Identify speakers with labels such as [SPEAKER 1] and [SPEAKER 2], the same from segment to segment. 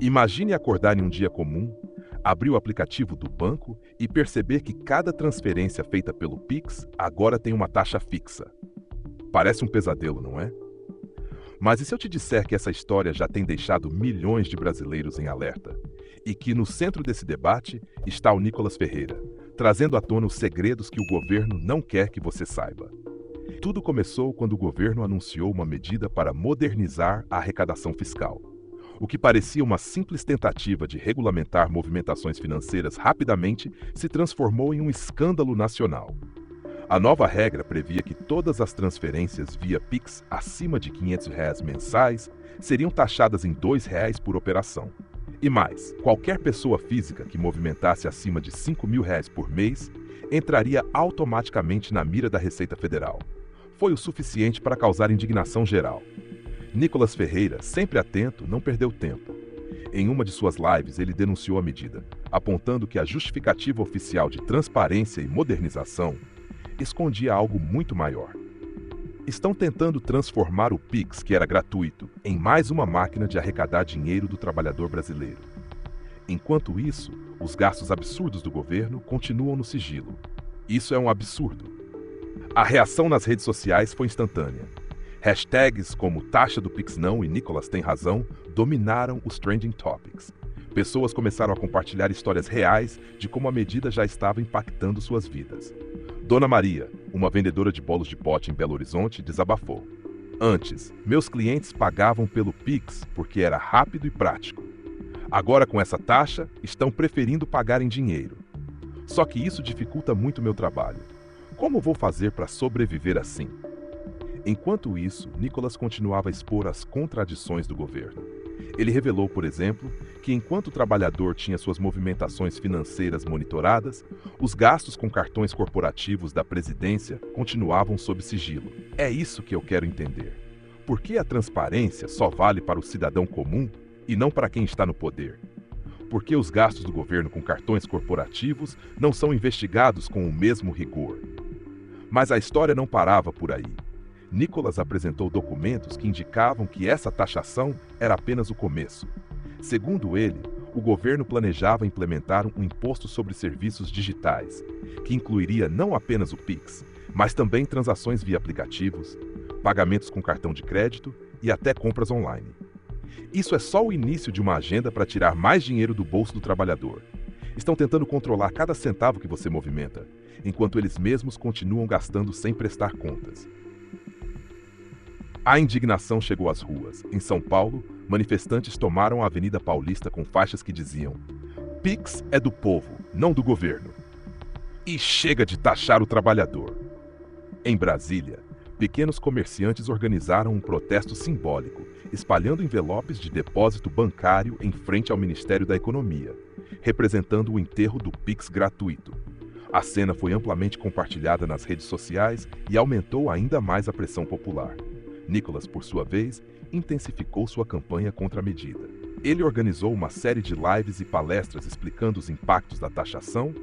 [SPEAKER 1] Imagine acordar em um dia comum, abrir o aplicativo do banco e perceber que cada transferência feita pelo Pix agora tem uma taxa fixa. Parece um pesadelo, não é? Mas e se eu te disser que essa história já tem deixado milhões de brasileiros em alerta? E que no centro desse debate está o Nicolas Ferreira, trazendo à tona os segredos que o governo não quer que você saiba. Tudo começou quando o governo anunciou uma medida para modernizar a arrecadação fiscal. O que parecia uma simples tentativa de regulamentar movimentações financeiras rapidamente se transformou em um escândalo nacional. A nova regra previa que todas as transferências via Pix acima de R$ 500 mensais seriam taxadas em R$ 2 por operação. E mais, qualquer pessoa física que movimentasse acima de R$ 5.000 por mês entraria automaticamente na mira da Receita Federal. Foi o suficiente para causar indignação geral. Nicolas Ferreira, sempre atento, não perdeu tempo. Em uma de suas lives, ele denunciou a medida, apontando que a justificativa oficial de transparência e modernização escondia algo muito maior. Estão tentando transformar o Pix, que era gratuito, em mais uma máquina de arrecadar dinheiro do trabalhador brasileiro. Enquanto isso, os gastos absurdos do governo continuam no sigilo. Isso é um absurdo. A reação nas redes sociais foi instantânea. Hashtags como taxa do Pix não e Nicolas tem razão dominaram os trending topics. Pessoas começaram a compartilhar histórias reais de como a medida já estava impactando suas vidas. Dona Maria, uma vendedora de bolos de pote em Belo Horizonte, desabafou. Antes, meus clientes pagavam pelo Pix porque era rápido e prático. Agora, com essa taxa, estão preferindo pagar em dinheiro. Só que isso dificulta muito meu trabalho. Como vou fazer para sobreviver assim? Enquanto isso, Nicolas continuava a expor as contradições do governo. Ele revelou, por exemplo, que enquanto o trabalhador tinha suas movimentações financeiras monitoradas, os gastos com cartões corporativos da presidência continuavam sob sigilo. É isso que eu quero entender. Por que a transparência só vale para o cidadão comum e não para quem está no poder? Por que os gastos do governo com cartões corporativos não são investigados com o mesmo rigor? Mas a história não parava por aí. Nicolas apresentou documentos que indicavam que essa taxação era apenas o começo. Segundo ele, o governo planejava implementar um imposto sobre serviços digitais, que incluiria não apenas o Pix, mas também transações via aplicativos, pagamentos com cartão de crédito e até compras online. Isso é só o início de uma agenda para tirar mais dinheiro do bolso do trabalhador. Estão tentando controlar cada centavo que você movimenta, enquanto eles mesmos continuam gastando sem prestar contas. A indignação chegou às ruas. Em São Paulo, manifestantes tomaram a Avenida Paulista com faixas que diziam: Pix é do povo, não do governo. E chega de taxar o trabalhador. Em Brasília, pequenos comerciantes organizaram um protesto simbólico, espalhando envelopes de depósito bancário em frente ao Ministério da Economia, representando o enterro do Pix gratuito. A cena foi amplamente compartilhada nas redes sociais e aumentou ainda mais a pressão popular. Nicolas, por sua vez, intensificou sua campanha contra a medida. Ele organizou uma série de lives e palestras explicando os impactos da taxação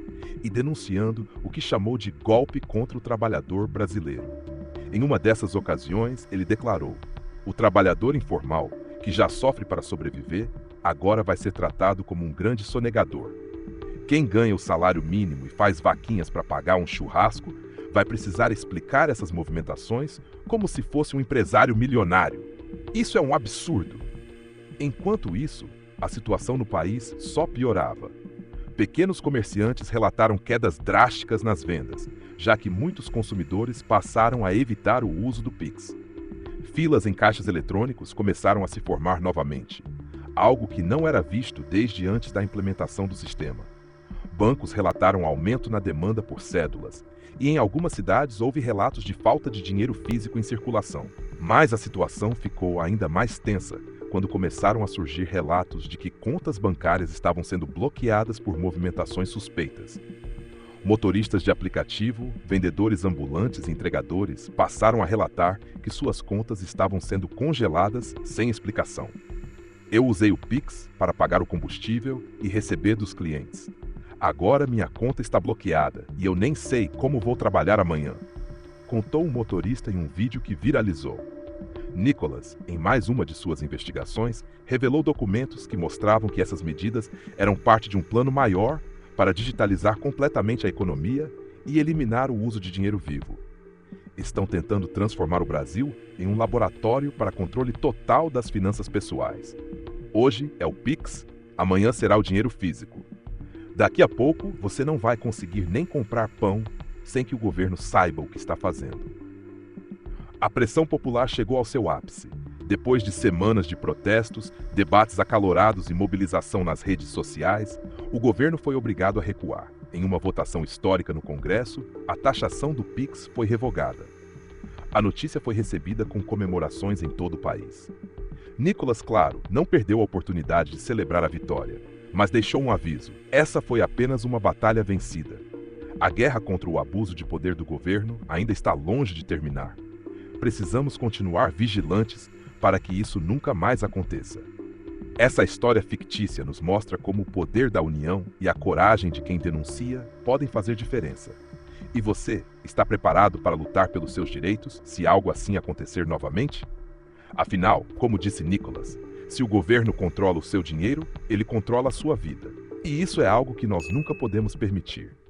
[SPEAKER 1] e denunciando o que chamou de golpe contra o trabalhador brasileiro. Em uma dessas ocasiões, ele declarou: o trabalhador informal, que já sofre para sobreviver, agora vai ser tratado como um grande sonegador. Quem ganha o salário mínimo e faz vaquinhas para pagar um churrasco vai precisar explicar essas movimentações como se fosse um empresário milionário. Isso é um absurdo. Enquanto isso, a situação no país só piorava. Pequenos comerciantes relataram quedas drásticas nas vendas, já que muitos consumidores passaram a evitar o uso do Pix. Filas em caixas eletrônicos começaram a se formar novamente, algo que não era visto desde antes da implementação do sistema. Bancos relataram aumento na demanda por cédulas, e em algumas cidades houve relatos de falta de dinheiro físico em circulação. Mas a situação ficou ainda mais tensa quando começaram a surgir relatos de que contas bancárias estavam sendo bloqueadas por movimentações suspeitas. Motoristas de aplicativo, vendedores ambulantes e entregadores passaram a relatar que suas contas estavam sendo congeladas sem explicação. Eu usei o Pix para pagar o combustível e receber dos clientes. Agora minha conta está bloqueada e eu nem sei como vou trabalhar amanhã, contou um motorista em um vídeo que viralizou. Nicholas, em mais uma de suas investigações, revelou documentos que mostravam que essas medidas eram parte de um plano maior para digitalizar completamente a economia e eliminar o uso de dinheiro vivo. Estão tentando transformar o Brasil em um laboratório para controle total das finanças pessoais. Hoje é o Pix, amanhã será o dinheiro físico. Daqui a pouco, você não vai conseguir nem comprar pão sem que o governo saiba o que está fazendo. A pressão popular chegou ao seu ápice. Depois de semanas de protestos, debates acalorados e mobilização nas redes sociais, o governo foi obrigado a recuar. Em uma votação histórica no Congresso, a taxação do Pix foi revogada. A notícia foi recebida com comemorações em todo o país. Nicholas, claro, não perdeu a oportunidade de celebrar a vitória, mas deixou um aviso: essa foi apenas uma batalha vencida. A guerra contra o abuso de poder do governo ainda está longe de terminar. Precisamos continuar vigilantes para que isso nunca mais aconteça. Essa história fictícia nos mostra como o poder da união e a coragem de quem denuncia podem fazer diferença. E você está preparado para lutar pelos seus direitos se algo assim acontecer novamente? Afinal, como disse Nicholas, se o governo controla o seu dinheiro, ele controla a sua vida. E isso é algo que nós nunca podemos permitir.